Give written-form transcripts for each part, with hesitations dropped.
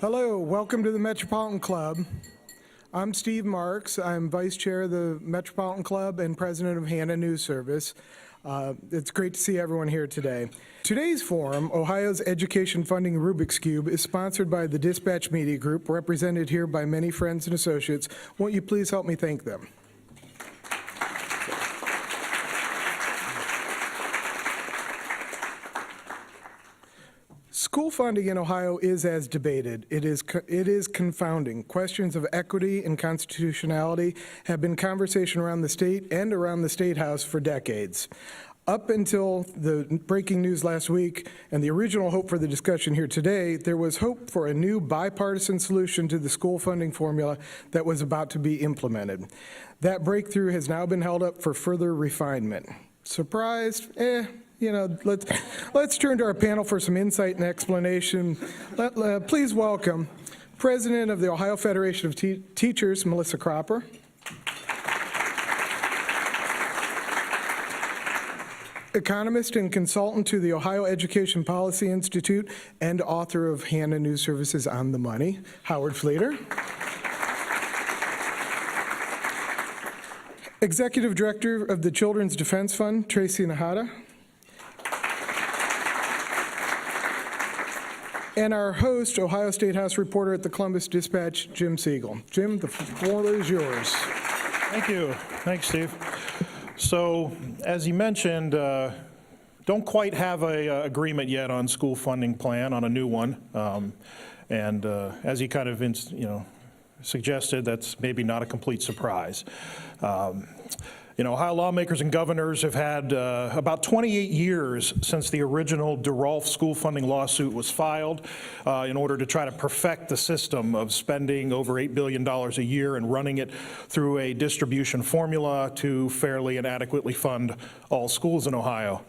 Hello, welcome to the Metropolitan Club. I'm Steve Marks. I'm Vice Chair of the Metropolitan Club and President of Hannah News Service. It's great to see everyone here today. Today's forum, Ohio's Education Funding Rubik's Cube, is sponsored by the Dispatch Media Group, represented here by many friends and associates. Won't you please help me thank them? School funding in Ohio is as debated. It is confounding. Questions of equity and constitutionality have been conversation around the state and around the Statehouse for decades. Up until the breaking news last week and the original hope for the discussion here today, there was hope for a new bipartisan solution to the school funding formula that was about to be implemented. That breakthrough has now been held up for further refinement. Surprised? You know, let's turn to our panel for some insight and explanation. Please welcome President of the Ohio Federation of Teachers, Melissa Cropper. Economist and consultant to the Ohio Education Policy Institute and author of Hannah News Service's On the Money, Howard Fleeter. Executive Director of the Children's Defense Fund, Tracy Nájera. And our host, Ohio Statehouse reporter at the Columbus Dispatch, Jim Siegel. Jim, the floor is yours. Thank you. Thanks, Steve. So, as you mentioned, don't quite have a agreement yet on school funding plan, on a new one. As you kind of, suggested, that's maybe not a complete surprise. Ohio lawmakers and governors have had about 28 years since the original DeRolf school funding lawsuit was filed in order to try to perfect the system of spending over $8 billion a year and running it through a distribution formula to fairly and adequately fund all schools in Ohio.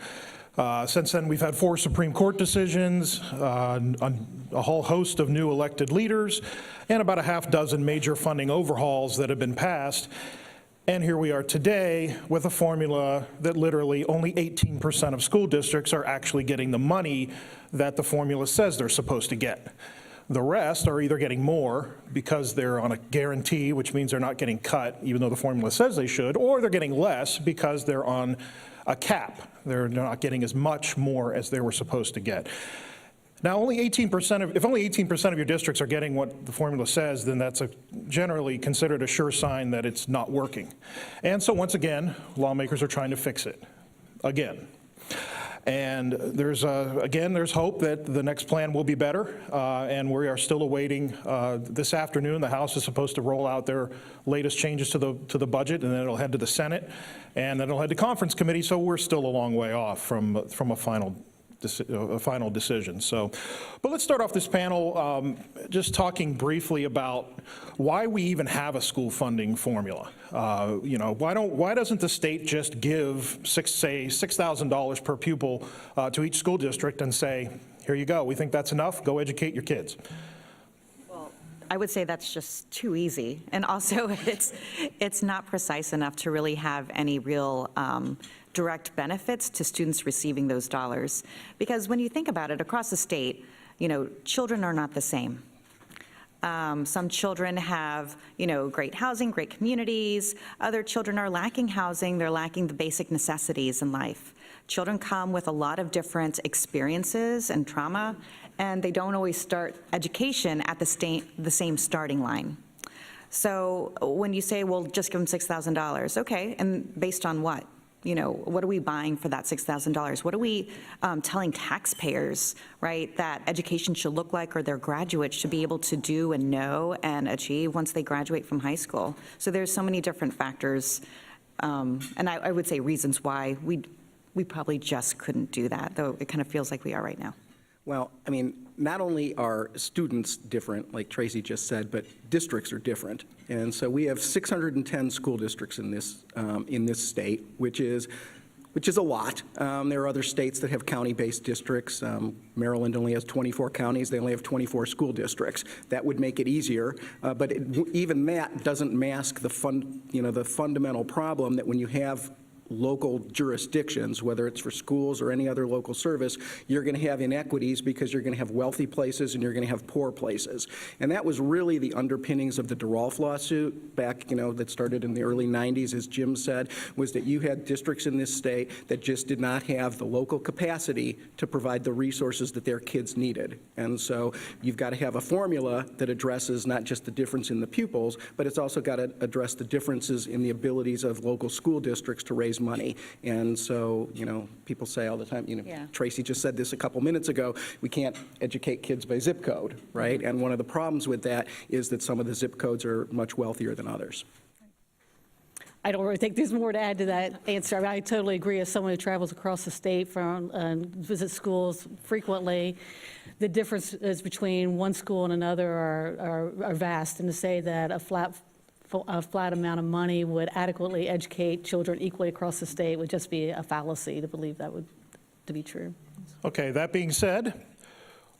Since then, we've had 4 Supreme Court decisions, a whole host of new elected leaders, and about a half dozen major funding overhauls that have been passed. And here we are today with a formula that literally only 18% of school districts are actually getting the money that the formula says they're supposed to get. The rest are either getting more because they're on a guarantee, which means they're not getting cut, even though the formula says they should, or they're getting less because they're on a cap. They're not getting as much more as they were supposed to get. Now, if only 18% of your districts are getting what the formula says, then that's generally considered a sure sign that it's not working. And so once again, lawmakers are trying to fix it again. And there's hope that the next plan will be better, and we are still awaiting this afternoon. The House is supposed to roll out their latest changes to the budget, and then it'll head to the Senate, and then it'll head to conference committee. So we're still a long way off from a final decision. But let's start off this panel just talking briefly about why we even have a school funding formula. Why doesn't the state just give say $6,000 per pupil to each school district and say, here you go, we think that's enough, go educate your kids? Well, I would say that's just too easy, and also it's not precise enough to really have any real direct benefits to students receiving those dollars. Because when you think about it, across the state, children are not the same. Some children have, great housing, great communities. Other children are lacking housing. They're lacking the basic necessities in life. Children come with a lot of different experiences and trauma, and they don't always start education at the same starting line. So when you say, well, just give them $6,000, okay, and based on what? What are we buying for that $6,000? What are we telling taxpayers, right, that education should look like, or their graduates should be able to do and know and achieve once they graduate from high school? So there's so many different factors, and I would say reasons why we probably just couldn't do that, though it kind of feels like we are right now. Well, not only are students different, like Tracy just said, but districts are different. And so we have 610 school districts in this state, which is a lot. There are other states that have county-based districts. Maryland only has 24 counties. They only have 24 school districts. That would make it easier, even that doesn't mask the fundamental problem that when you have local jurisdictions, whether it's for schools or any other local service, you're going to have inequities because you're going to have wealthy places and you're going to have poor places. And that was really the underpinnings of the DeRolf lawsuit back, that started in the early 90s, as Jim said, was that you had districts in this state that just did not have the local capacity to provide the resources that their kids needed. And so you've got to have a formula that addresses not just the difference in the pupils, but it's also got to address the differences in the abilities of local school districts to raise money. And so, people say all the time, Yeah. Tracy just said this a couple minutes ago, we can't educate kids by zip code, right? And one of the problems with that is that some of the zip codes are much wealthier than others. I don't really think there's more to add to that answer. I mean, I totally agree. As someone who travels across the state visits schools frequently, the differences between one school and another are vast. And to say that a flat amount of money would adequately educate children equally across the state would just be a fallacy to believe that to be true. Okay, that being said,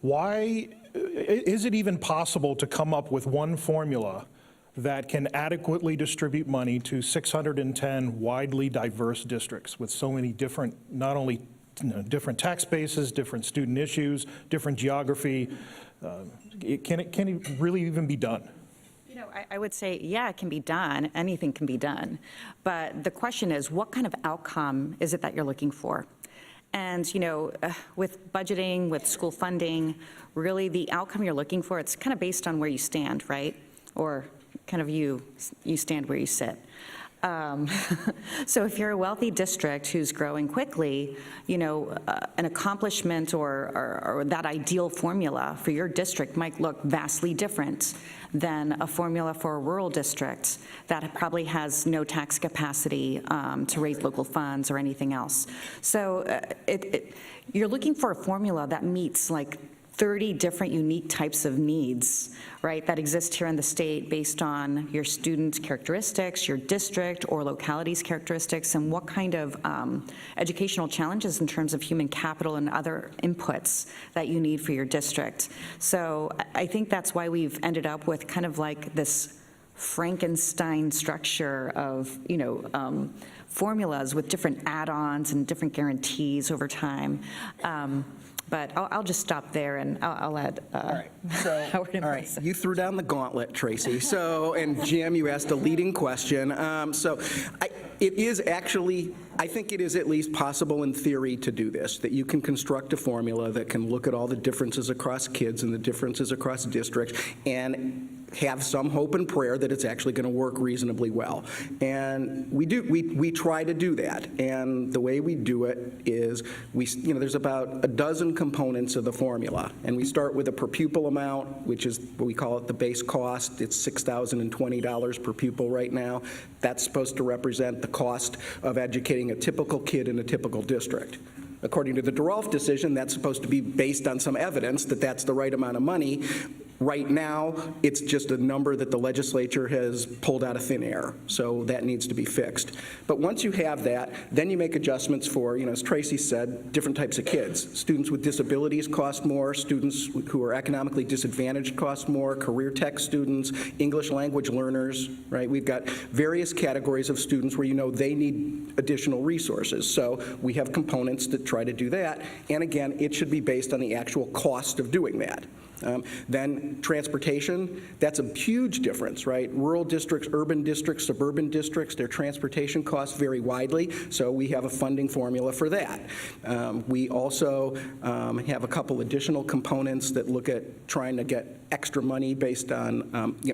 why is it even possible to come up with one formula that can adequately distribute money to 610 widely diverse districts with so many different, not only different tax bases, different student issues, different geography? Can it really even be done? I would say, yeah, it can be done. Anything can be done. But the question is, what kind of outcome is it that you're looking for? And, with budgeting, with school funding, really the outcome you're looking for, it's kind of based on where you stand, right? Or kind of you stand where you sit. So if you're a wealthy district who's growing quickly, an accomplishment or that ideal formula for your district might look vastly different than a formula for a rural district that probably has no tax capacity to raise local funds or anything else. So you're looking for a formula that meets like 30 different unique types of needs, right, that exist here in the state based on your student characteristics, your district or locality's characteristics, and what kind of educational challenges in terms of human capital and other inputs that you need for your district. So I think that's why we've ended up with kind of like this Frankenstein structure of, formulas with different add-ons and different guarantees over time. But I'll just stop there, and I'll add Howard and All right, Melissa. you threw down the gauntlet, Tracy. And Jim, you asked a leading question. It is actually, I think it is at least possible in theory to do this, that you can construct a formula that can look at all the differences across kids and the differences across districts and have some hope and prayer that it's actually going to work reasonably well. And we try to do that. And the way we do it is there's about a dozen components of the formula. And we start with a per pupil amount, which is what we call it the base cost. It's $6,020 per pupil right now. That's supposed to represent the cost of educating a typical kid in a typical district. According to the DeRolf decision, that's supposed to be based on some evidence that that's the right amount of money. Right now, it's just a number that the legislature has pulled out of thin air, so that needs to be fixed. But once you have that, then you make adjustments for, as Tracy said, different types of kids. Students with disabilities cost more, students who are economically disadvantaged cost more, career tech students, English language learners, right? We've got various categories of students where they need additional resources. So we have components that try to do that, and again, it should be based on the actual cost of doing that. Then transportation, that's a huge difference, right? Rural districts, urban districts, suburban districts, their transportation costs vary widely, so we have a funding formula for that. We also have a couple additional components that look at trying to get extra money based on, we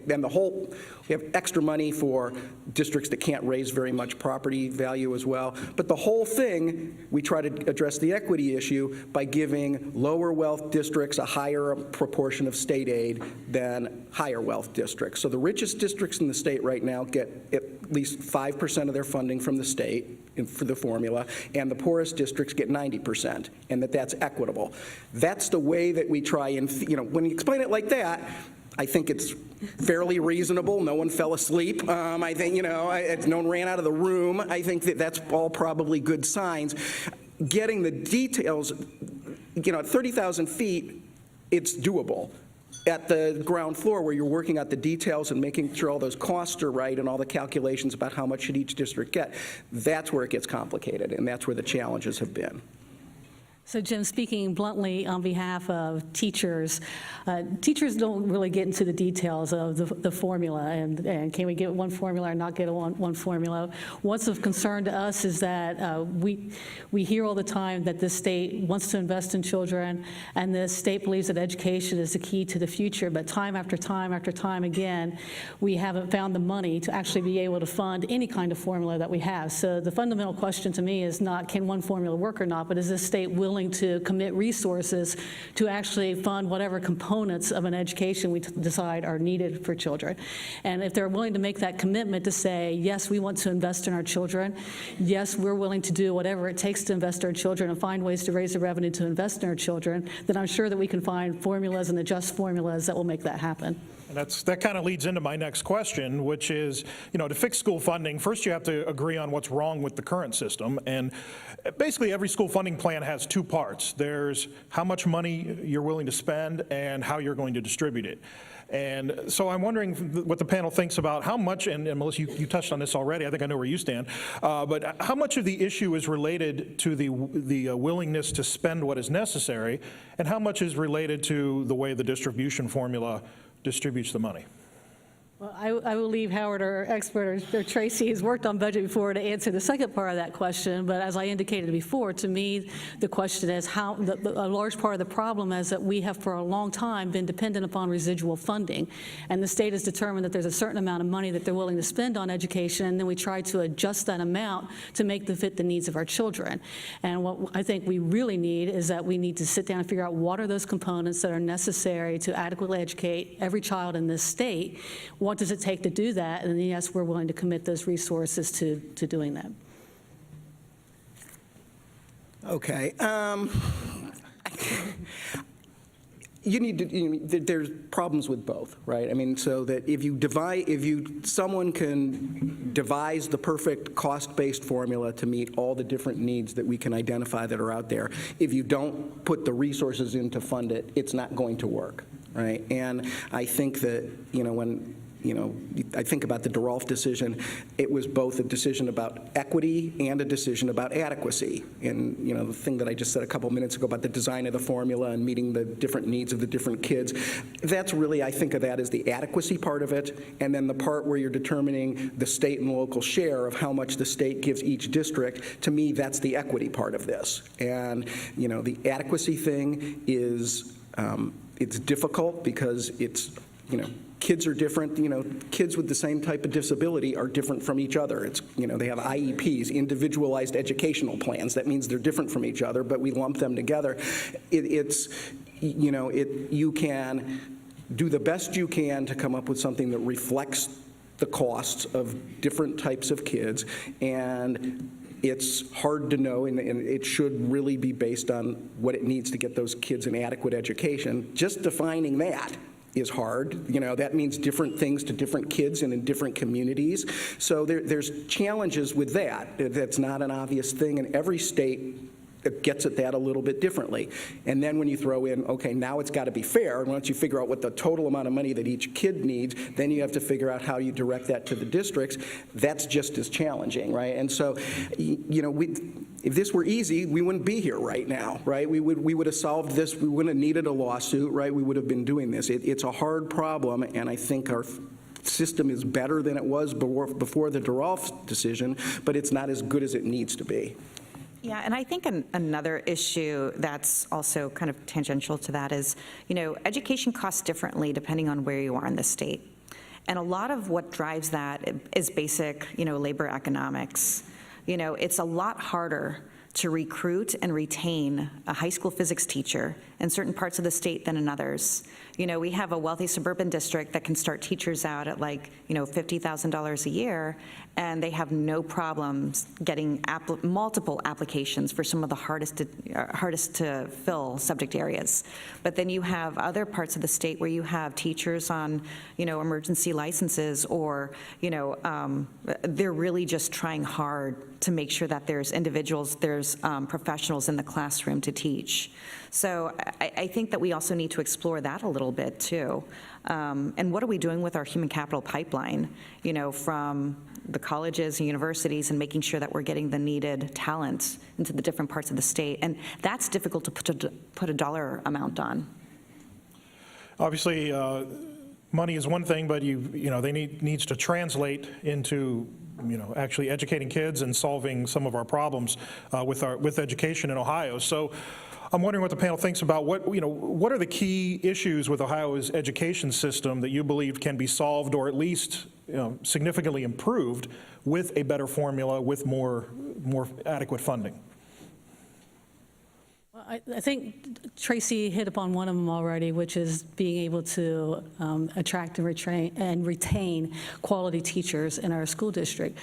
have extra money for districts that can't raise very much property value as well. But the whole thing, we try to address the equity issue by giving lower wealth districts a higher proportion of state aid than higher wealth districts. So the richest districts in the state right now get at least 5% of their funding from the state for the formula, and the poorest districts get 90%, and that's equitable. That's the way that we try and, when you explain it like that, I think it's fairly reasonable. No one fell asleep. I think, no one ran out of the room. I think that's all probably good signs. Getting the details, at 30,000 feet, it's doable. at the ground floor where you're working out the details and making sure all those costs are right and all the calculations about how much should each district get, that's where it gets complicated, and that's where the challenges have been. So Jim, speaking bluntly on behalf of teachers, teachers don't really get into the details of the formula and can we get one formula or not get one formula. What's of concern to us is that we hear all the time that this state wants to invest in children and this state believes that education is the key to the future, but time after time after time again, we haven't found the money to actually be able to fund any kind of formula that we have. So the fundamental question to me is not can one formula work or not, but is this state willing to commit resources to actually fund whatever components of an education we decide are needed for children. And if they're willing to make that commitment to say, yes, we want to invest in our children, yes, we're willing to do whatever it takes to invest in our children and find ways to raise the revenue to invest in our children, then I'm sure that we can find formulas and adjust formulas that will make that happen. And that kind of leads into my next question, which is, to fix school funding, first you have to agree on what's wrong with the current system. And basically every school funding plan has two parts. There's how much money you're willing to spend and how you're going to distribute it. And so I'm wondering what the panel thinks about how much, and Melissa, you touched on this already, I think I know where you stand, but how much of the issue is related to the willingness to spend what is necessary, and how much is related to the way the distribution formula distributes the money? Well, I will leave Howard, our expert, or Tracy, who's worked on budget before, to answer the second part of that question. But as I indicated before, to me, the question is how a large part of the problem is that we have for a long time been dependent upon residual funding. And the state has determined that there's a certain amount of money that they're willing to spend on education, and then we try to adjust that amount to make them fit the needs of our children. And what I think we really need is that we need to sit down and figure out what are those components that are necessary to adequately educate every child in this state. What does it take to do that? And yes, we're willing to commit those resources to doing that. Okay. There's problems with both, right? I mean, so that someone can devise the perfect cost-based formula to meet all the different needs that we can identify that are out there. If you don't put the resources in to fund it, it's not going to work, right? And I think that, when I think about the DeRolf decision, it was both a decision about equity and a decision about adequacy. And, the thing that I just said a couple minutes ago about the design of the formula and meeting the different needs of the different kids, that's really, I think of that as the adequacy part of it, and then the part where you're determining the state and local share of how much the state gives each district. To me, that's the equity part of this. And, the adequacy thing is, it's difficult because it's, kids are different. Kids with the same type of disability are different from each other. It's, they have IEPs, individualized educational plans. That means they're different from each other, but we lump them together. You can do the best you can to come up with something that reflects the costs of different types of kids, and it's hard to know, and it should really be based on what it needs to get those kids an adequate education. Just defining that is hard. That means different things to different kids and in different communities. So there's challenges with that. That's not an obvious thing, and every state gets at that a little bit differently. And then when you throw in, okay, now it's got to be fair, and once you figure out what the total amount of money that each kid needs, then you have to figure out how you direct that to the districts. That's just as challenging, right? And so, if this were easy, we wouldn't be here right now, right? We would have solved this. We wouldn't have needed a lawsuit, right? We would have been doing this. It's a hard problem, and I think our system is better than it was before the DeRolf decision, but it's not as good as it needs to be. Yeah, and I think another issue that's also kind of tangential to that is, education costs differently depending on where you are in the state. And a lot of what drives that is basic, labor economics. It's a lot harder to recruit and retain a high school physics teacher in certain parts of the state than in others. We have a wealthy suburban district that can start teachers out at $50,000 a year, and they have no problems getting multiple applications for some of the hardest to fill subject areas. But then you have other parts of the state where you have teachers on, emergency licenses, or, they're really just trying hard to make sure that there's individuals, there's professionals in the classroom to teach. So I think that we also need to explore that a little bit too. And what are we doing with our human capital pipeline, from the colleges and universities, and making sure that we're getting the needed talent into the different parts of the state? And that's difficult to put a dollar amount on. Obviously, money is one thing, but needs to translate into actually educating kids and solving some of our problems with education in Ohio. So I'm wondering what the panel thinks about what are the key issues with Ohio's education system that you believe can be solved, or at least significantly improved, with a better formula, with more adequate funding? I think Tracy hit upon one of them already, which is being able to attract and retain quality teachers in our school district.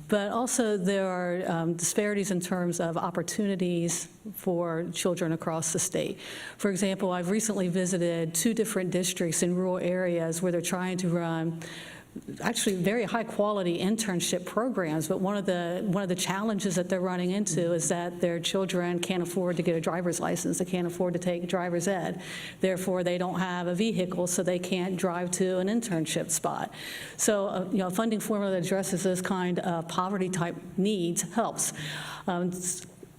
But also there are disparities in terms of opportunities for children across the state. For example, I've recently visited 2 different districts in rural areas where they're trying to run actually very high-quality internship programs, but one of the challenges that they're running into is that their children can't afford to get a driver's license. They can't afford to take driver's ed. Therefore, they don't have a vehicle, so they can't drive to an internship spot. So, a funding formula that addresses this kind of poverty-type needs helps.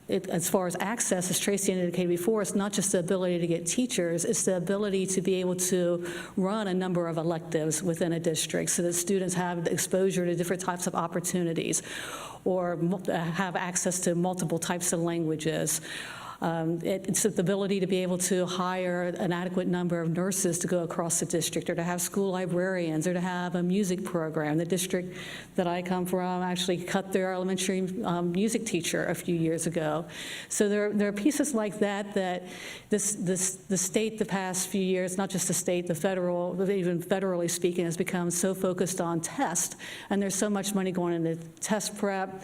As far as access, as Tracy indicated before, it's not just the ability to get teachers, it's the ability to be able to run a number of electives within a district so that students have exposure to different types of opportunities, or have access to multiple types of languages. It's the ability to be able to hire an adequate number of nurses to go across the district, or to have school librarians, or to have a music program. The district that I come from actually cut their elementary music teacher a few years ago. So there are pieces like that the state the past few years, not just the state, the federal, even federally speaking, has become so focused on test, and there's so much money going into test prep,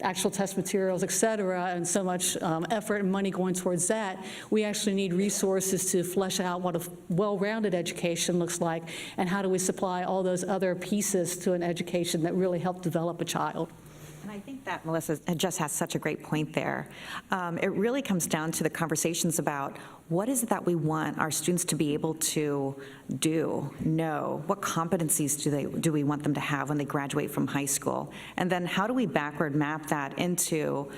actual test materials, et cetera, and so much effort and money going towards that. We actually need resources to flesh out what a well-rounded education looks like, and how do we supply all those other pieces to an education that really help develop a child. And I think that Melissa just has such a great point there. It really comes down to the conversations about what is it that we want our students to be able to know? What competencies do we want them to have when they graduate from high school? And then how do we backward map that into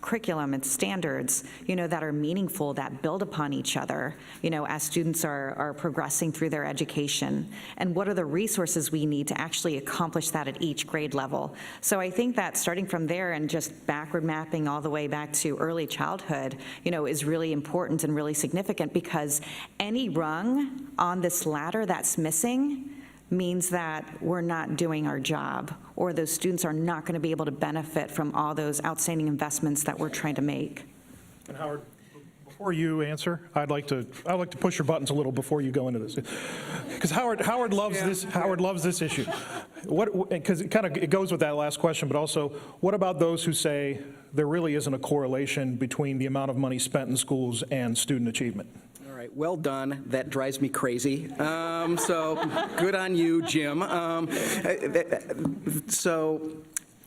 curriculum and standards, that are meaningful, that build upon each other, as students are progressing through their education? And what are the resources we need to actually accomplish that at each grade level? So I think that starting from there and just backward mapping all the way back to early childhood, is really important and really significant, because any rung on this ladder that's missing means that we're not doing our job, or those students are not going to be able to benefit from all those outstanding investments that we're trying to make. And Howard, before you answer, I'd like to push your buttons a little before you go into this, because Howard loves this. Howard loves this issue. Because it goes with that last question, but also, what about those who say there really isn't a correlation between the amount of money spent in schools and student achievement? All right, well done. That drives me crazy. So good on you, Jim. So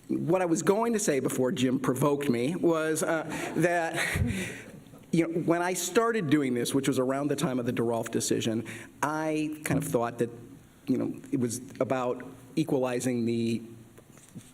what I was going to say before Jim provoked me was that when I started doing this, which was around the time of the DeRolf decision, I kind of thought that it was about equalizing the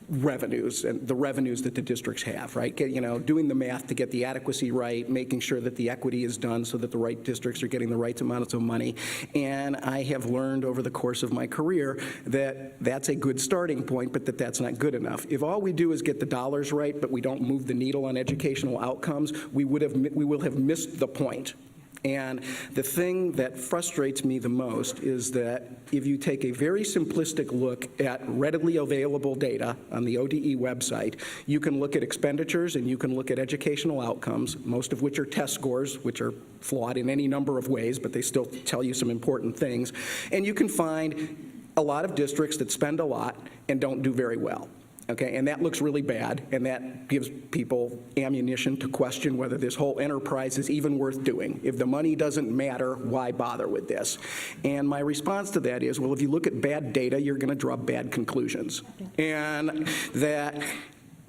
revenues and the revenues that the districts have, right? Doing the math to get the adequacy right, making sure that the equity is done so that the right districts are getting the right amounts of money. And I have learned over the course of my career that that's a good starting point, but that's not good enough. If all we do is get the dollars right, but we don't move the needle on educational outcomes, we will have missed the point. And the thing that frustrates me the most is that if you take a very simplistic look at readily available data on the ODE website, you can look at expenditures and you can look at educational outcomes, most of which are test scores, which are flawed in any number of ways, but they still tell you some important things. And you can find a lot of districts that spend a lot and don't do very well. Okay, and that looks really bad, and that gives people ammunition to question whether this whole enterprise is even worth doing. If the money doesn't matter, why bother with this? And my response to that is, well, if you look at bad data, you're going to draw bad conclusions. And that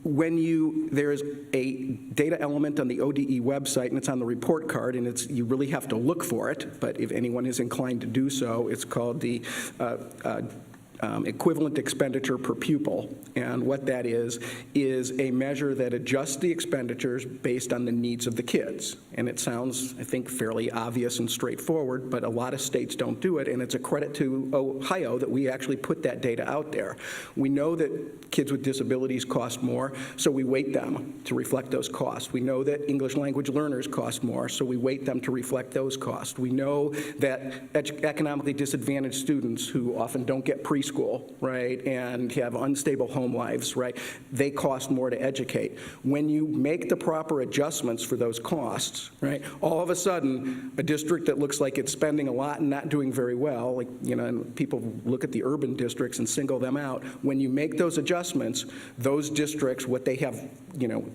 there's a data element on the ODE website, and it's on the report card, and you really have to look for it, but if anyone is inclined to do so, it's called the equivalent expenditure per pupil. And what that is a measure that adjusts the expenditures based on the needs of the kids. And it sounds, I think, fairly obvious and straightforward, but a lot of states don't do it, and it's a credit to Ohio that we actually put that data out there. We know that kids with disabilities cost more, so we weight them to reflect those costs. We know that English language learners cost more, so we weight them to reflect those costs. We know that economically disadvantaged students who often don't get preschool, right, and have unstable home lives, right, they cost more to educate. When you make the proper adjustments for those costs, right, all of a sudden, a district that looks like it's spending a lot and not doing very well, like, and people look at the urban districts and single them out. When you make those adjustments, those districts, what they have,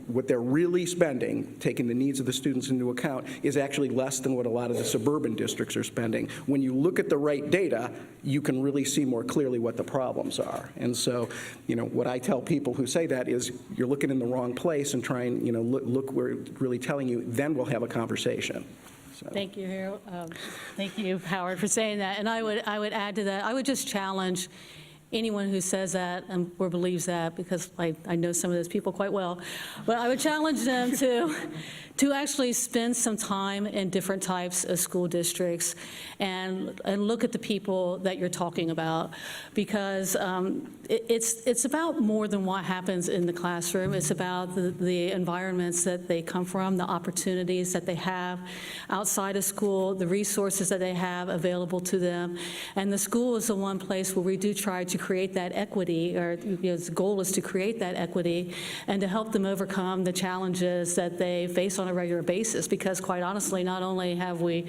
what they're really spending, taking the needs of the students into account, is actually less than what a lot of the suburban districts are spending. When you look at the right data, you can really see more clearly what the problems are. And so, what I tell people who say that is, you're looking in the wrong place, and try and, look where it's really telling you, then we'll have a conversation. So. Thank you, Harold. Thank you, Howard, for saying that. And I would add to that, I would just challenge anyone who says that or believes that, because I know some of those people quite well, but I would challenge them to actually spend some time in different types of school districts and look at the people that you're talking about, because it's about more than what happens in the classroom. It's about the environments that they come from, the opportunities that they have outside of school, the resources that they have available to them. And the school is the one place where we do try to create that equity, or the goal is to create that equity and to help them overcome the challenges that they face on a regular basis, because quite honestly, not only have we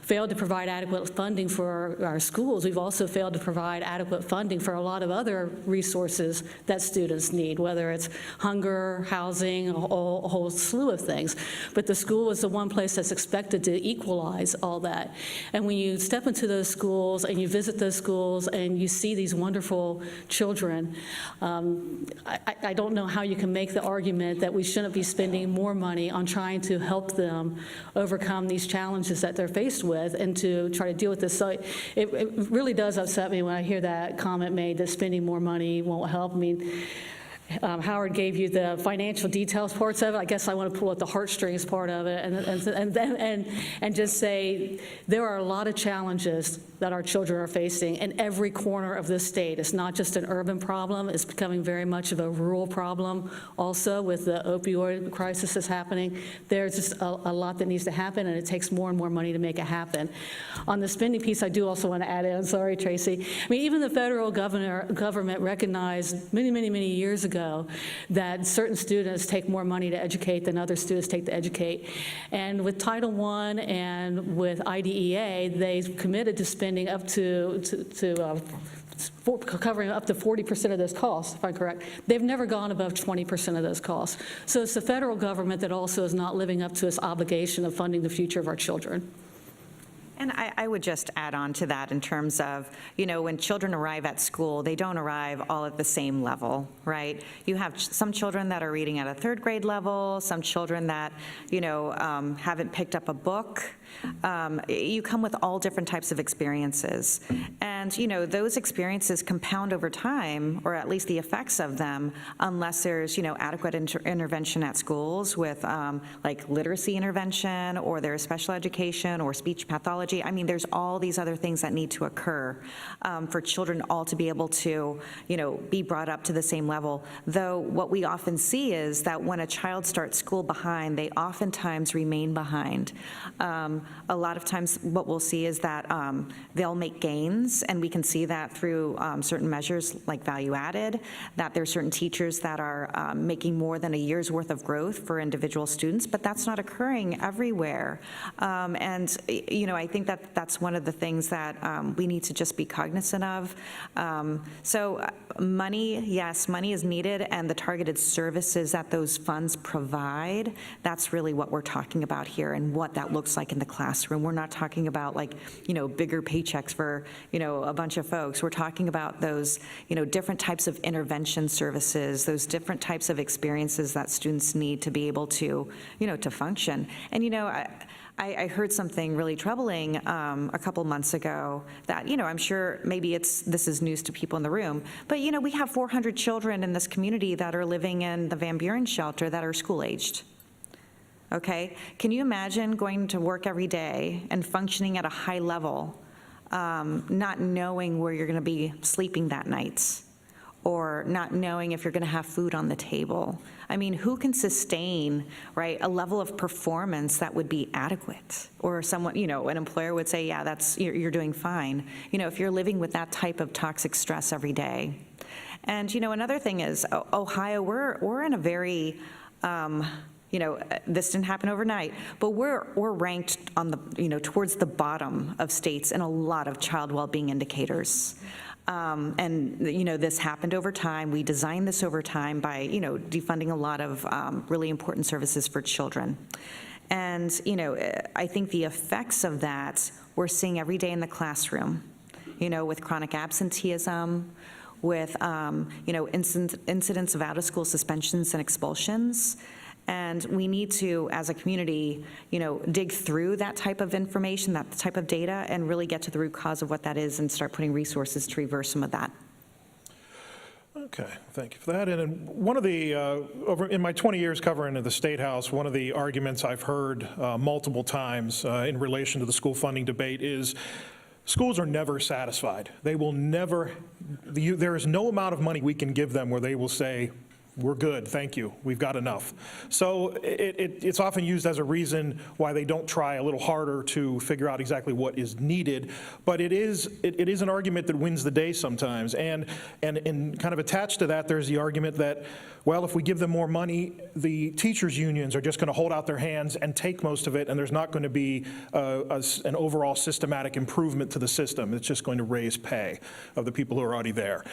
failed to provide adequate funding for our schools, we've also failed to provide adequate funding for a lot of other resources that students need, whether it's hunger, housing, a whole slew of things. But the school is the one place that's expected to equalize all that. And when you step into those schools and you visit those schools and you see these wonderful children, I don't know how you can make the argument that we shouldn't be spending more money on trying to help them overcome these challenges that they're faced with and to try to deal with this. So it really does upset me when I hear that comment made that spending more money won't help. I mean, Howard gave you the financial details parts of it. I guess I want to pull out the heartstrings part of it and just say there are a lot of challenges that our children are facing in every corner of this state. It's not just an urban problem. It's becoming very much of a rural problem also, with the opioid crisis that's happening. There's just a lot that needs to happen, and it takes more and more money to make it happen. On the spending piece, I do also want to add in, sorry, Tracy. I mean, even the federal government recognized many years ago that certain students take more money to educate than other students take to educate. And with Title I and with IDEA, they've committed to spending up to covering up to 40% of those costs, if I'm correct. They've never gone above 20% of those costs. So it's the federal government that also is not living up to its obligation of funding the future of our children. And I would just add on to that in terms of, when children arrive at school, they don't arrive all at the same level, right? You have some children that are reading at a third grade level, some children that, haven't picked up a book. You come with all different types of experiences. And, those experiences compound over time, or at least the effects of them, unless there's, adequate intervention at schools with like literacy intervention, or there's special education or speech pathology. I mean, there's all these other things that need to occur for children all to be able to, be brought up to the same level. Though what we often see is that when a child starts school behind, they oftentimes remain behind. A lot of times what we'll see is that they'll make gains, and we can see that through certain measures like value added, that there's certain teachers that are making more than a year's worth of growth for individual students, but that's not occurring everywhere. And, I think that that's one of the things that we need to just be cognizant of. So money, yes, money is needed, and the targeted services that those funds provide, that's really what we're talking about here and what that looks like in the classroom. We're not talking about bigger paychecks for, a bunch of folks. We're talking about those, different types of intervention services, those different types of experiences that students need to be able to, to function. And, I heard something really troubling a couple months ago that, I'm sure maybe this is news to people in the room, but, we have 400 children in this community that are living in the Van Buren shelter that are school-aged. Okay? Can you imagine going to work every day and functioning at a high level, not knowing where you're going to be sleeping that night, or not knowing if you're going to have food on the table? I mean, who can sustain, right, a level of performance that would be adequate? Or someone, an employer would say, yeah, you're doing fine. If you're living with that type of toxic stress every day. And, another thing is, Ohio, we're in a very, this didn't happen overnight, but we're ranked on the, towards the bottom of states in a lot of child well-being indicators. And, this happened over time. We designed this over time by, defunding a lot of really important services for children. And, I think the effects of that we're seeing every day in the classroom, with chronic absenteeism, with, incidents of out-of-school suspensions and expulsions. And we need to, as a community, dig through that type of information, that type of data, and really get to the root cause of what that is and start putting resources to reverse some of that. Okay, thank you for that. And one of the, over in my 20 years covering the Statehouse, one of the arguments I've heard multiple times in relation to the school funding debate is schools are never satisfied. They will never, there is no amount of money we can give them where they will say, we're good, thank you, we've got enough. So it's often used as a reason why they don't try a little harder to figure out exactly what is needed, but it is an argument that wins the day sometimes. And kind of attached to that, there's the argument that, well, if we give them more money, the teachers' unions are just going to hold out their hands and take most of it, and there's not going to be an overall systematic improvement to the system. It's just going to raise pay of the people who are already there.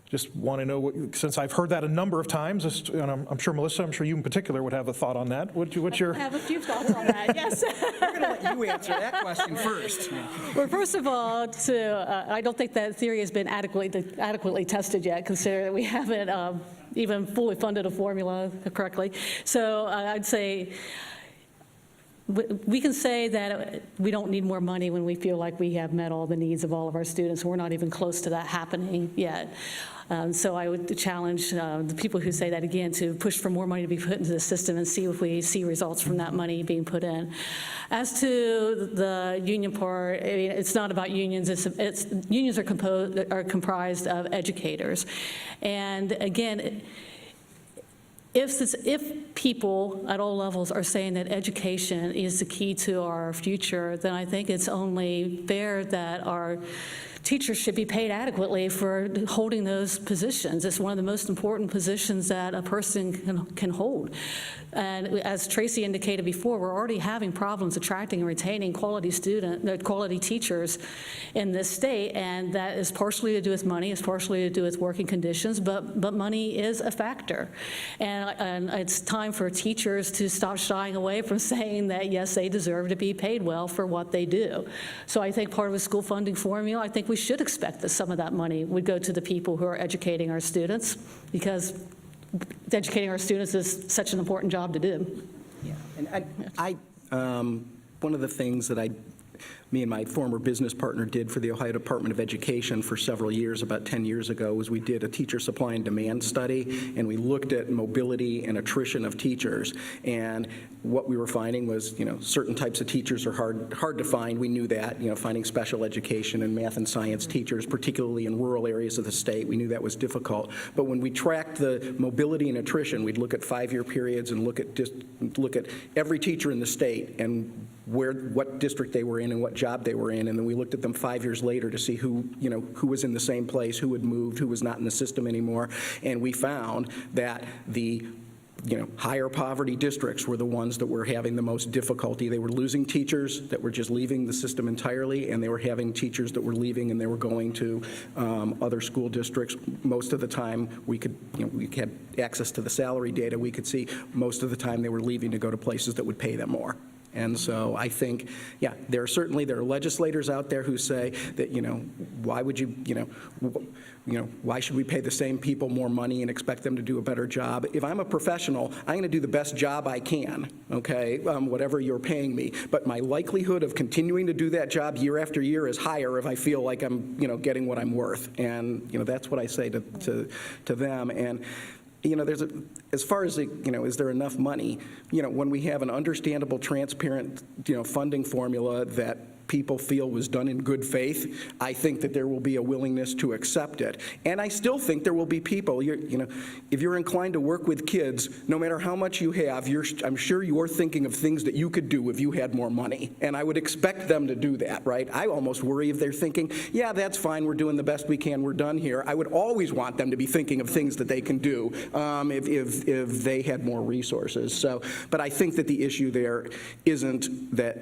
Just want to know, since I've heard that a number of times, and I'm sure, Melissa, I'm sure you in particular would have a thought on that. What's your? I have a few thoughts on that, yes. We're going to let you answer that question first. Well, first of all, I don't think that theory has been adequately tested yet, considering that we haven't even fully funded a formula correctly. So I'd say we can say that we don't need more money when we feel like we have met all the needs of all of our students. We're not even close to that happening yet. So I would challenge the people who say that again to push for more money to be put into the system and see if we see results from that money being put in. As to the union part, I mean, it's not about unions. Unions are comprised of educators, and again, if people at all levels are saying that education is the key to our future, then I think it's only fair that our teachers should be paid adequately for holding those positions. It's one of the most important positions that a person can hold. And as Tracy indicated before, we're already having problems attracting and retaining quality teachers in this state, and that is partially to do with money, it's partially to do with working conditions, but money is a factor. And it's time for teachers to stop shying away from saying that, yes, they deserve to be paid well for what they do. So I think part of a school funding formula, I think we should expect that some of that money would go to the people who are educating our students, because educating our students is such an important job to do. Yeah, and one of the things that me and my former business partner did for the Ohio Department of Education for several years, about 10 years ago, was we did a teacher supply and demand study, and we looked at mobility and attrition of teachers. And what we were finding was, certain types of teachers are hard to find. We knew that, finding special education and math and science teachers, particularly in rural areas of the state, we knew that was difficult. But when we tracked the mobility and attrition, we'd look at 5-year periods and look at every teacher in the state and what district they were in and what job they were in, and then we looked at them 5 years later to see who was in the same place, who had moved, who was not in the system anymore, and we found that the higher poverty districts were the ones that were having the most difficulty. They were losing teachers that were just leaving the system entirely, and they were having teachers that were leaving and they were going to other school districts. Most of the time we had access to the salary data. We could see most of the time they were leaving to go to places that would pay them more. And so I think, yeah, there are legislators out there who say that, why would why should we pay the same people more money and expect them to do a better job? If I'm a professional, I'm going to do the best job I can, okay, whatever you're paying me. But my likelihood of continuing to do that job year after year is higher if I feel like I'm, getting what I'm worth. And, that's what I say to them. And, as far as, is there enough money? When we have an understandable, transparent, funding formula that people feel was done in good faith, I think that there will be a willingness to accept it. And I still think there will be people, if you're inclined to work with kids, no matter how much you have, I'm sure you're thinking of things that you could do if you had more money. And I would expect them to do that, right? I almost worry if they're thinking, yeah, that's fine, we're doing the best we can, we're done here. I would always want them to be thinking of things that they can do if they had more resources. So, but I think that the issue there isn't that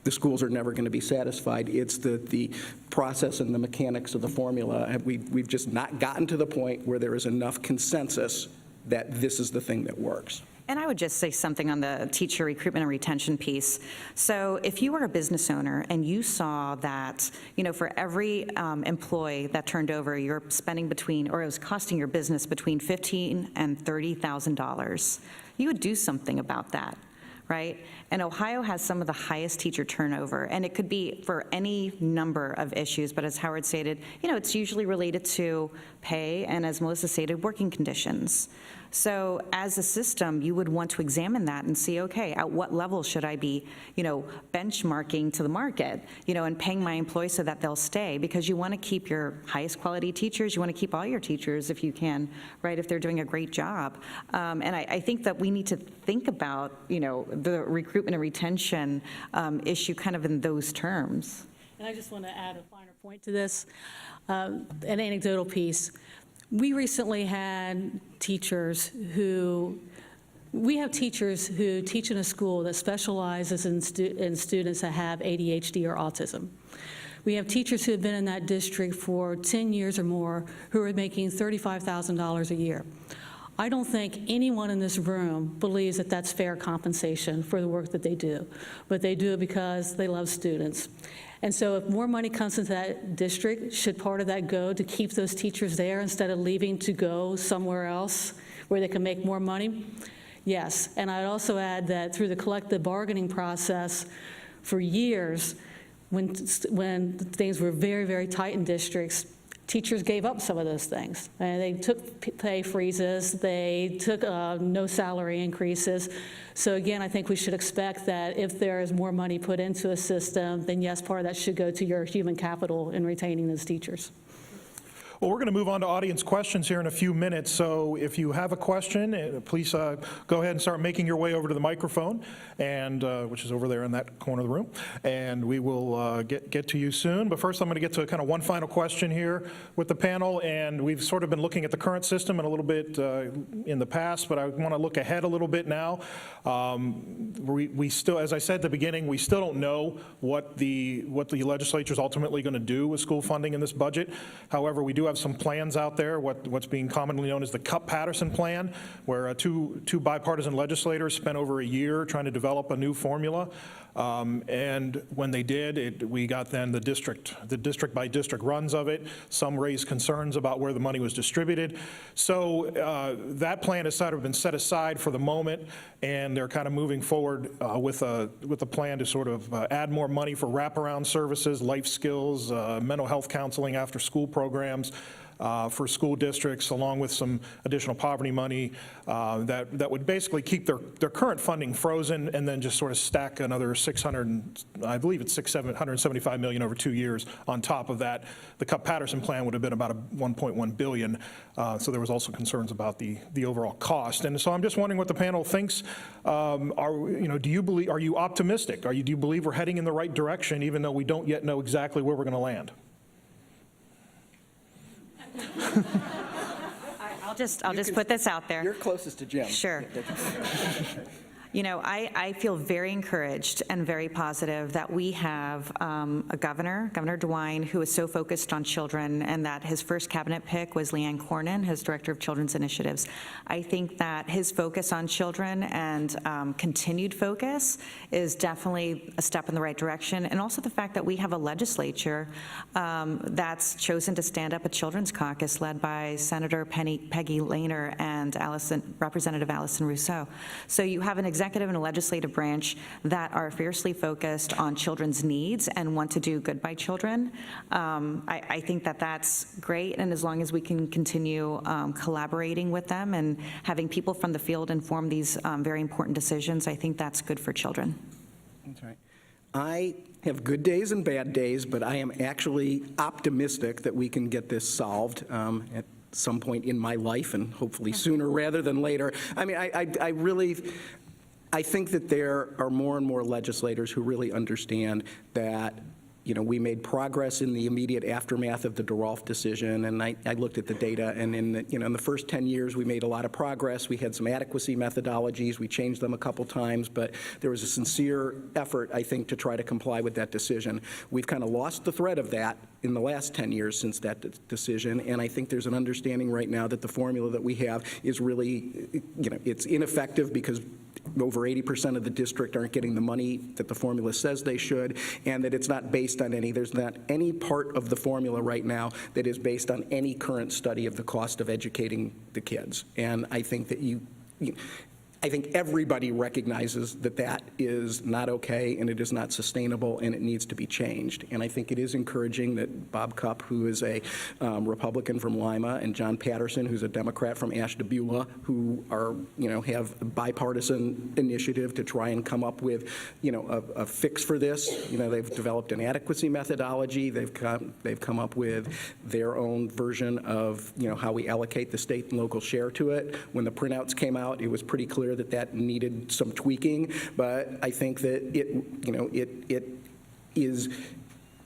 the schools are never going to be satisfied. It's the process and the mechanics of the formula. We've just not gotten to the point where there is enough consensus that this is the thing that works. And I would just say something on the teacher recruitment and retention piece. So if you were a business owner and you saw that, for every employee that turned over, you're spending it was costing your business between $15,000 and $30,000, you would do something about that. Right? And Ohio has some of the highest teacher turnover, and it could be for any number of issues, but as Howard stated, it's usually related to pay and, as Melissa stated, working conditions. So as a system, you would want to examine that and see, okay, at what level should I be, benchmarking to the market, and paying my employees so that they'll stay, because you want to keep your highest quality teachers, you want to keep all your teachers if you can, right, if they're doing a great job. And I think that we need to think about, the recruitment and retention issue kind of in those terms. And I just want to add a finer point to this, an anecdotal piece. We recently had teachers who teach in a school that specializes in students that have ADHD or autism. We have teachers who have been in that district for 10 years or more who are making $35,000 a year. I don't think anyone in this room believes that that's fair compensation for the work that they do, but they do it because they love students. And so if more money comes into that district, should part of that go to keep those teachers there instead of leaving to go somewhere else where they can make more money? Yes. And I'd also add that through the collective bargaining process for years, when things were very, very tight in districts, teachers gave up some of those things. And they took pay freezes, they took no salary increases. So again, I think we should expect that if there is more money put into a system, then yes, part of that should go to your human capital in retaining those teachers. Well, we're going to move on to audience questions here in a few minutes. So if you have a question, please go ahead and start making your way over to the microphone, and which is over there in that corner of the room, and we will get to you soon. But first, I'm going to get to kind of one final question here with the panel, and we've sort of been looking at the current system and a little bit in the past, but I want to look ahead a little bit now. We still, as I said at the beginning, we still don't know what the legislature is ultimately going to do with school funding in this budget. However, we do have some plans out there, what's being commonly known as the Cup-Patterson plan, where two bipartisan legislators spent over a year trying to develop a new formula. And when they did, we got then the district by district runs of it. Some raised concerns about where the money was distributed. So that plan has sort of been set aside for the moment, and they're kind of moving forward with a plan to sort of add more money for wraparound services, life skills, mental health counseling, after school programs. For school districts, along with some additional poverty money that would basically keep their current funding frozen, and then just sort of stack another $775 million over 2 years on top of that. The Cup-Patterson plan would have been about $1.1 billion. So there was also concerns about the overall cost. And so I'm just wondering what the panel thinks. Are you optimistic? Do you believe we're heading in the right direction, even though we don't yet know exactly where we're going to land? I'll just put this out there. You're closest to Jim. Sure. You know, I feel very encouraged and very positive that we have a governor, Governor DeWine, who is so focused on children, and that his first cabinet pick was Leanne Cornyn, his Director of Children's Initiatives. I think that his focus on children and continued focus is definitely a step in the right direction, and also the fact that we have a legislature that's chosen to stand up a children's caucus led by Senator Peggy Lehner and Representative Allison Rousseau. So you have an executive and a legislative branch that are fiercely focused on children's needs and want to do good by children. I think that that's great, and as long as we can continue collaborating with them and having people from the field inform these very important decisions, I think that's good for children. That's right. I have good days and bad days, but I am actually optimistic that we can get this solved at some point in my life, and hopefully sooner rather than later. I mean, I think that there are more and more legislators who really understand that, you know, we made progress in the immediate aftermath of the DeRolf decision, and I looked at the data, and in the first 10 years, we made a lot of progress. We had some adequacy methodologies. We changed them a couple times, but there was a sincere effort, I think, to try to comply with that decision. We've kind of lost the thread of that in the last 10 years since that decision, and I think there's an understanding right now that the formula that we have is really, you know, it's ineffective because over 80% of the district aren't getting the money that the formula says they should, and that it's not based on there's not any part of the formula right now that is based on any current study of the cost of educating the kids. And I think that I think everybody recognizes that that is not okay, and it is not sustainable, and it needs to be changed. And I think it is encouraging that Bob Cupp, who is a Republican from Lima, and John Patterson, who's a Democrat from Ashtabula, who are, you know, have a bipartisan initiative to try and come up with, you know, a fix for this. You know, they've developed an adequacy methodology. They've come up with their own version of, you know, how we allocate the state and local share to it. When the printouts came out, it was pretty clear that needed some tweaking, but I think that it is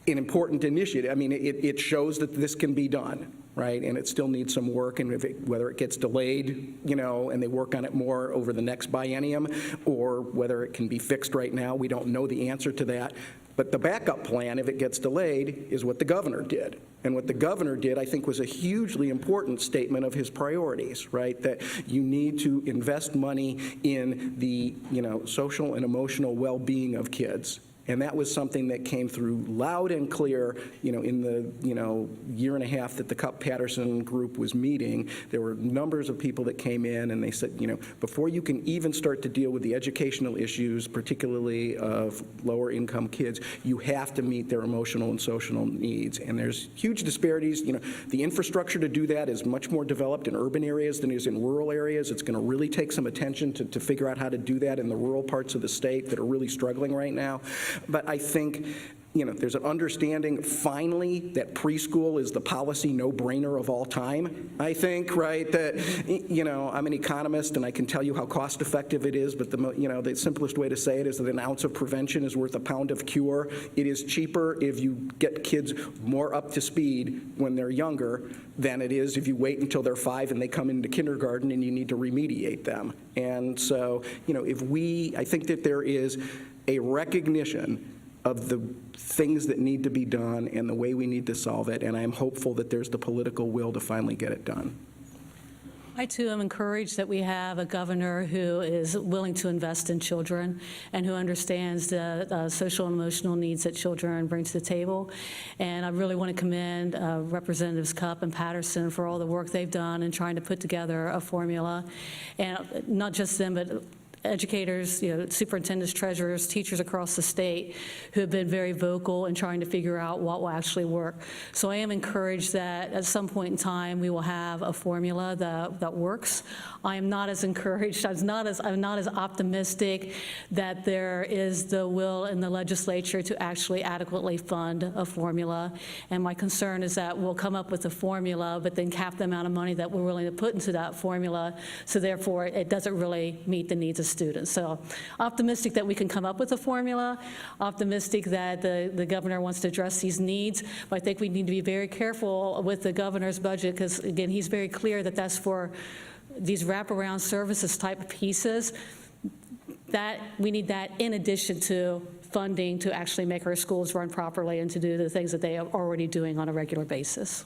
an important initiative. I mean, it shows that this can be done, right? And it still needs some work, and whether it gets delayed, you know, and they work on it more over the next biennium, or whether it can be fixed right now, we don't know the answer to that. But the backup plan, if it gets delayed, is what the governor did. And what the governor did, I think, was a hugely important statement of his priorities, right? That you need to invest money in the, you know, social and emotional well-being of kids. And that was something that came through loud and clear, you know, in the, you know, year and a half that the Cupp-Patterson group was meeting. There were numbers of people that came in and they said, you know, before you can even start to deal with the educational issues, particularly of lower income kids, you have to meet their emotional and social needs. And there's huge disparities. You know, the infrastructure to do that is much more developed in urban areas than it is in rural areas. It's going to really take some attention to figure out how to do that in the rural parts of the state that are really struggling right now. But I think, you know, there's an understanding finally that preschool is the policy no-brainer of all time, I think, right? That, you know, I'm an economist and I can tell you how cost-effective it is, but the simplest way to say it is that an ounce of prevention is worth a pound of cure. It is cheaper if you get kids more up to speed when they're younger than it is if you wait until they're 5 and they come into kindergarten and you need to remediate them. And so, you know, I think that there is a recognition of the things that need to be done and the way we need to solve it, and I'm hopeful that there's the political will to finally get it done. I, too, am encouraged that we have a governor who is willing to invest in children and who understands the social and emotional needs that children bring to the table. And I really want to commend Representatives Cupp and Patterson for all the work they've done in trying to put together a formula. And not just them, but educators, you know, superintendents, treasurers, teachers across the state who have been very vocal in trying to figure out what will actually work. So I am encouraged that at some point in time we will have a formula that works. I am not as encouraged, I'm not as optimistic that there is the will in the legislature to actually adequately fund a formula. And my concern is that we'll come up with a formula, but then cap the amount of money that we're willing to put into that formula, so therefore it doesn't really meet the needs of students. So optimistic that we can come up with a formula, optimistic that the governor wants to address these needs, but I think we need to be very careful with the governor's budget because, again, he's very clear that that's for these wraparound services type pieces. we need that in addition to funding to actually make our schools run properly and to do the things that they are already doing on a regular basis.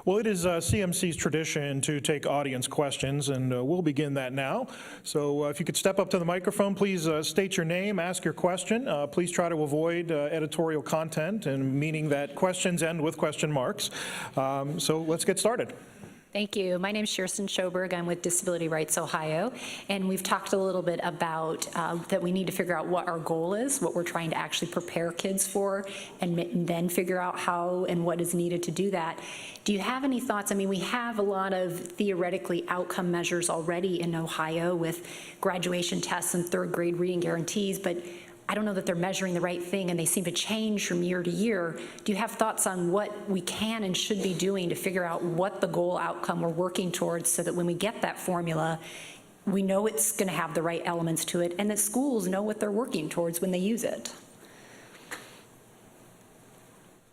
Well, it is CMC's tradition to take audience questions, and we'll begin that now. So if you could step up to the microphone, please state your name, ask your question. Please try to avoid editorial content, and meaning that questions end with question marks. So let's get started. Thank you. My name is Sherston Schoberg. I'm with Disability Rights Ohio, and we've talked a little bit about that we need to figure out what our goal is, what we're trying to actually prepare kids for, and then figure out how and what is needed to do that. Do you have any thoughts? I mean, we have a lot of theoretically outcome measures already in Ohio with graduation tests and third grade reading guarantees, but I don't know that they're measuring the right thing, and they seem to change from year to year. Do you have thoughts on what we can and should be doing to figure out what the goal outcome we're working towards, so that when we get that formula, we know it's going to have the right elements to it, and that schools know what they're working towards when they use it?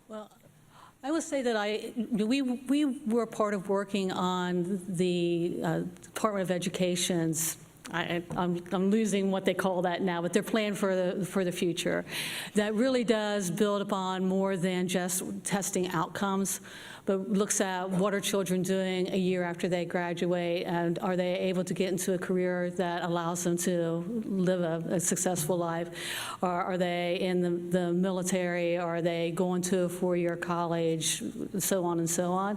Well, I would say that we were part of working on the Department of Education's, I'm losing what they call that now, but their plan for the future that really does build upon more than just testing outcomes, but looks at what are children doing a year after they graduate, and are they able to get into a career that allows them to live a successful life? Or are they in the military? Are they going to a four-year college? So on and so on.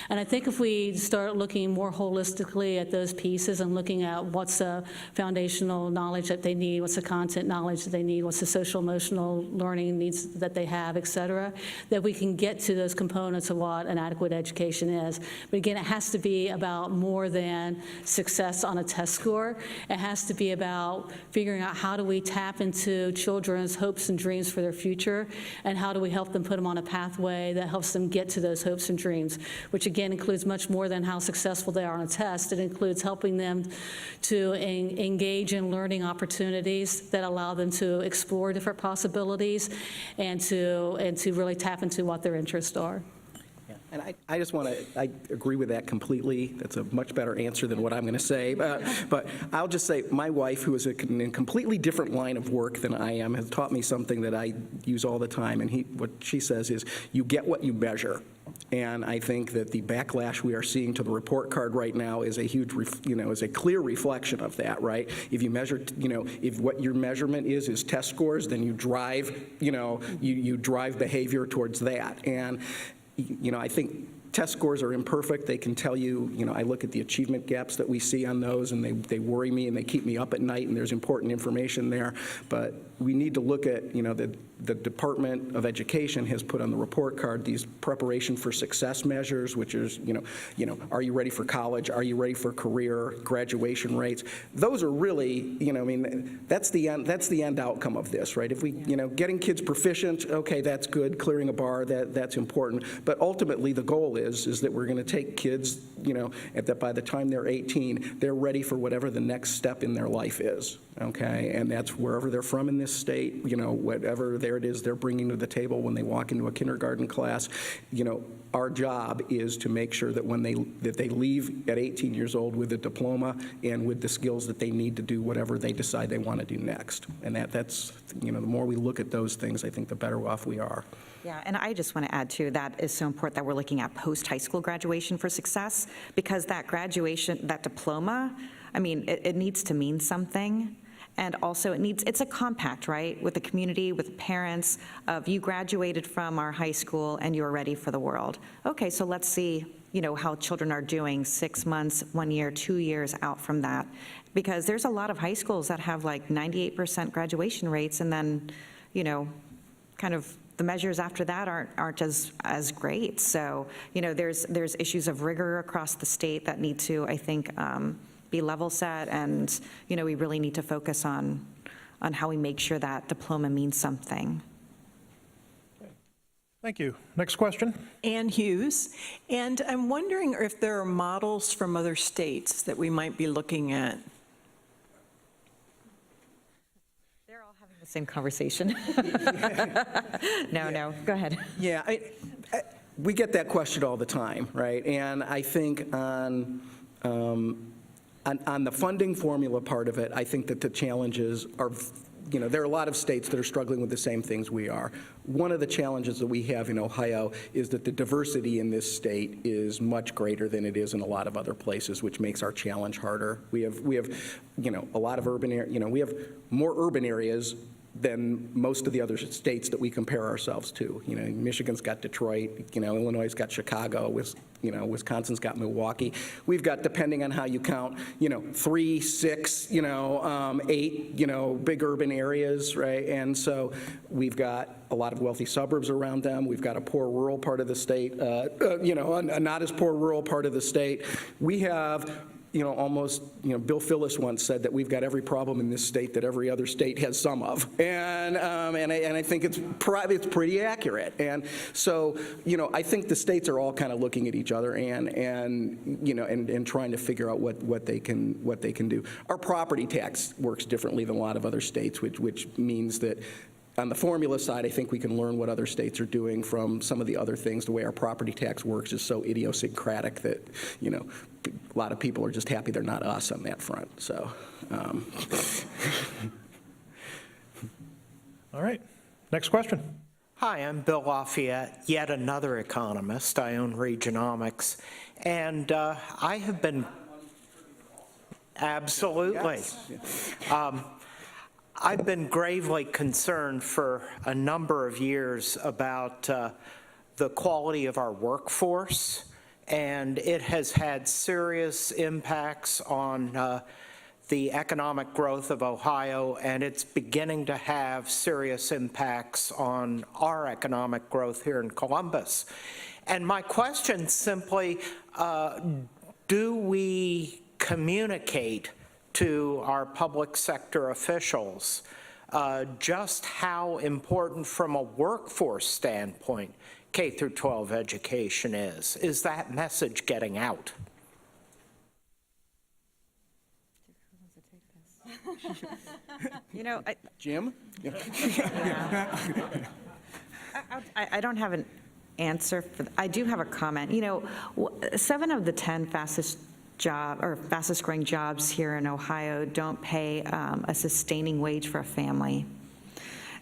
And I think if we start looking more holistically at those pieces and looking at what's the foundational knowledge that they need, what's the content knowledge that they need, what's the social emotional learning needs that they have, et cetera, that we can get to those components of what an adequate education is. But again, it has to be about more than success on a test score. It has to be about figuring out how do we tap into children's hopes and dreams for their future, and how do we help them put them on a pathway that helps them get to those hopes and dreams, which again includes much more than how successful they are on a test. It includes helping them to engage in learning opportunities that allow them to explore different possibilities and to really tap into what their interests are. And I just want to, I agree with that completely. That's a much better answer than what I'm going to say. But I'll just say my wife, who is in a completely different line of work than I am, has taught me something that I use all the time. And what she says is, you get what you measure. And I think that the backlash we are seeing to the report card right now is a huge, is a clear reflection of that, right? If you measure, if what your measurement is test scores, then you drive, you drive behavior towards that. And I think test scores are imperfect. They can tell you, I look at the achievement gaps that we see on those, and they worry me and they keep me up at night, and there's important information there. But we need to look at, the Department of Education has put on the report card these preparation for success measures, which is, are you ready for college? Are you ready for career? Graduation rates? Those are really, that's the end outcome of this, right? If we, getting kids proficient, okay, that's good. Clearing a bar, that's important. But ultimately, the goal is that we're going to take kids, that by the time they're 18, they're ready for whatever the next step in their life is, okay? And that's wherever they're from in this state, whatever there it is they're bringing to the table when they walk into a kindergarten class. Our job is to make sure that when they leave at 18 years old with a diploma and with the skills that they need to do whatever they decide they want to do next. And that's, the more we look at those things, I think the better off we are. Yeah, and I just want to add, too, that is so important that we're looking at post-high school graduation for success, because that graduation, that diploma, it needs to mean something. And also it's a compact, right, with the community, with the parents, of you graduated from our high school and you're ready for the world. Okay, so let's see, how children are doing 6 months, 1 year, 2 years out from that. Because there's a lot of high schools that have like 98% graduation rates, and then, kind of the measures after that aren't as great. So, there's issues of rigor across the state that need to, I think, be level set, and we really need to focus on how we make sure that diploma means something. Thank you. Next question. Ann Hughes. And I'm wondering if there are models from other states that we might be looking at. They're all having the same conversation. No, go ahead. Yeah, we get that question all the time, right? And I think on On the funding formula part of it, I think that the challenges are, there are a lot of states that are struggling with the same things we are. One of the challenges that we have in Ohio is that the diversity in this state is much greater than it is in a lot of other places, which makes our challenge harder. We have a lot of we have more urban areas than most of the other states that we compare ourselves to. Michigan's got Detroit, Illinois' got Chicago, Wisconsin's got Milwaukee. We've got, depending on how you count, 3, 6, 8, big urban areas, right? And so we've got a lot of wealthy suburbs around them. We've got a poor rural part of the state, a not as poor rural part of the state. We have almost, Bill Phillips once said that we've got every problem in this state that every other state has some of. And I think it's pretty accurate. And so, I think the states are all kind of looking at each other and trying to figure out what they can do. Our property tax works differently than a lot of other states, which means that on the formula side, I think we can learn what other states are doing from some of the other things. The way our property tax works is so idiosyncratic that, a lot of people are just happy they're not us on that front. So, All right, next question. Hi, I'm Bill Lafayette, yet another economist. I own Regionomics, and I have been, absolutely. Yes. I've been gravely concerned for a number of years about the quality of our workforce, and it has had serious impacts on the economic growth of Ohio, and it's beginning to have serious impacts on our economic growth here in Columbus. And my question simply, do we communicate to our public sector officials just how important from a workforce standpoint K through 12 education is? Is that message getting out? Jim? I don't have an answer. I do have a comment. 7 of the 10 fastest growing jobs here in Ohio don't pay a sustaining wage for a family.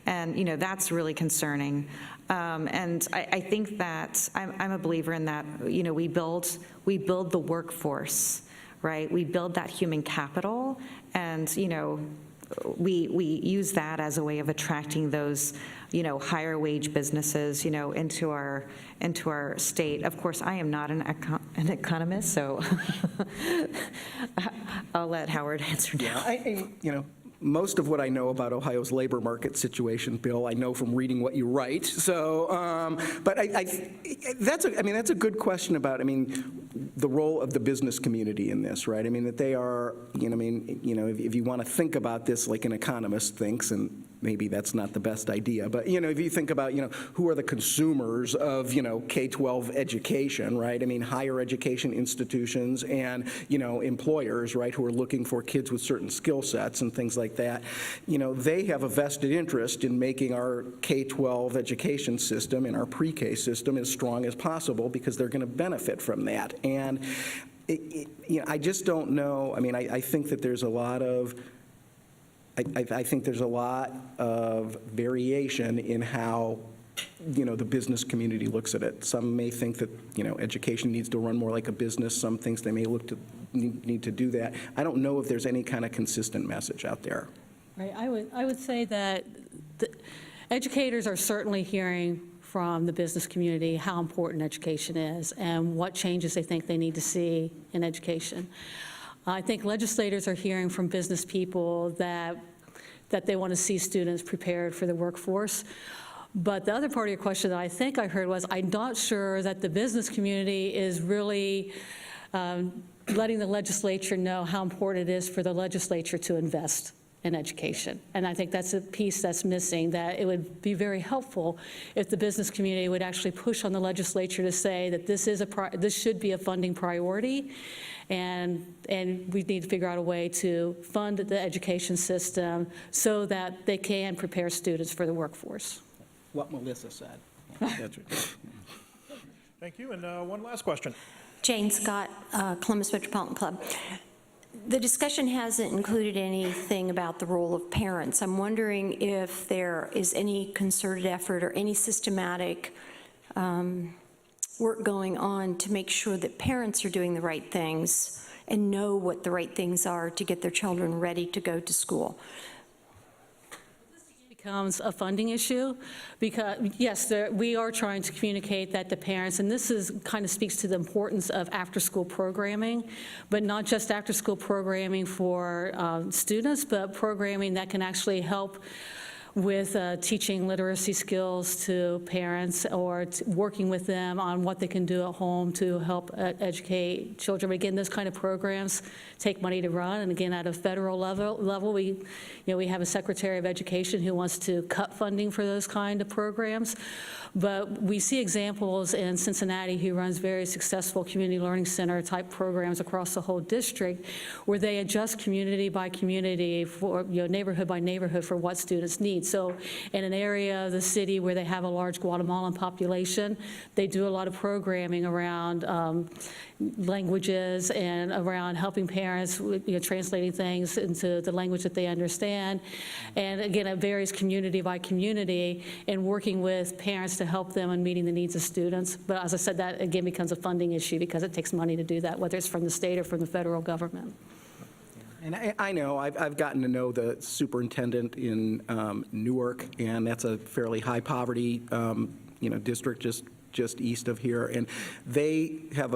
And, that's really concerning. And I think that I'm a believer in that, we build the workforce, right? We build that human capital, and, we use that as a way of attracting those, higher wage businesses, into our state. Of course, I am not an economist, so I'll let Howard answer now. Most of what I know about Ohio's labor market situation, Bill, I know from reading what you write. So, but that's a good question about, the role of the business community in this, right? That they are, if you want to think about this like an economist thinks, and maybe that's not the best idea, but, if you think about, who are the consumers of, K-12 education, right? Higher education institutions and, employers, right, who are looking for kids with certain skill sets and things like that. They have a vested interest in making our K-12 education system and our pre-K system as strong as possible, because they're going to benefit from that. And, I just don't know. I think that there's a lot of I think there's a lot of variation in how, the business community looks at it. Some may think that, education needs to run more like a business. Some thinks they may need to do that. I don't know if there's any kind of consistent message out there. Right, I would say that the educators are certainly hearing from the business community how important education is and what changes they think they need to see in education. I think legislators are hearing from business people that they want to see students prepared for the workforce. But the other part of your question that I think I heard was, I'm not sure that the business community is really letting the legislature know how important it is for the legislature to invest in education. And I think that's a piece that's missing, that it would be very helpful if the business community would actually push on the legislature to say that this should be a funding priority, and we need to figure out a way to fund the education system so that they can prepare students for the workforce. What Melissa said. That's right. Thank you, and one last question. Jane Scott, Columbus Metropolitan Club. The discussion hasn't included anything about the role of parents. I'm wondering if there is any concerted effort or any systematic work going on to make sure that parents are doing the right things and know what the right things are to get their children ready to go to school. Becomes a funding issue because, yes, we are trying to communicate that to parents, and this is kind of speaks to the importance of after-school programming, but not just after-school programming for students, but programming that can actually help with teaching literacy skills to parents or working with them on what they can do at home to help educate children. But again, those kind of programs take money to run. And again, at a federal level, we have a Secretary of Education who wants to cut funding for those kind of programs. But we see examples in Cincinnati who runs very successful community learning center type programs across the whole district where they adjust community by community for, neighborhood by neighborhood for what students need. So in an area of the city where they have a large Guatemalan population, they do a lot of programming around languages and around helping parents, translating things into the language that they understand. And again, it varies community by community and working with parents to help them in meeting the needs of students. But as I said, that again becomes a funding issue because it takes money to do that, whether it's from the state or from the federal government. And I know, I've gotten to know the superintendent in Newark, and that's a fairly high poverty, district just east of here, and they have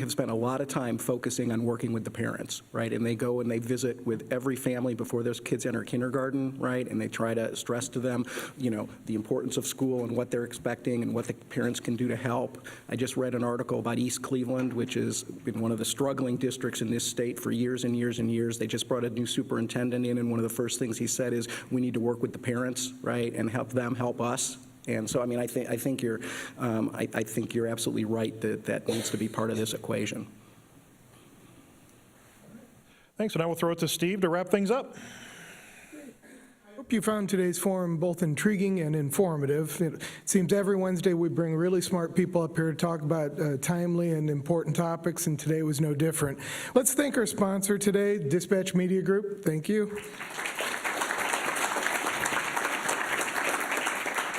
spent a lot of time focusing on working with the parents, right? And they go and they visit with every family before those kids enter kindergarten, right? And they try to stress to them, the importance of school and what they're expecting and what the parents can do to help. I just read an article about East Cleveland, which has been one of the struggling districts in this state for years and years and years. They just brought a new superintendent in, and one of the first things he said is, we need to work with the parents, right? And help them help us. And so, I think you're absolutely right that needs to be part of this equation. Thanks, and I will throw it to Steve to wrap things up. I hope you found today's forum both intriguing and informative. It seems every Wednesday we bring really smart people up here to talk about timely and important topics, and today was no different. Let's thank our sponsor today, Dispatch Media Group. Thank you.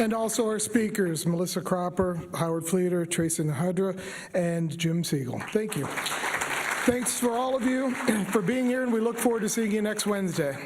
And also our speakers, Melissa Cropper, Howard Fleeter, Tracy Nájera, and Jim Siegel. Thank you. Thanks for all of you for being here, and we look forward to seeing you next Wednesday.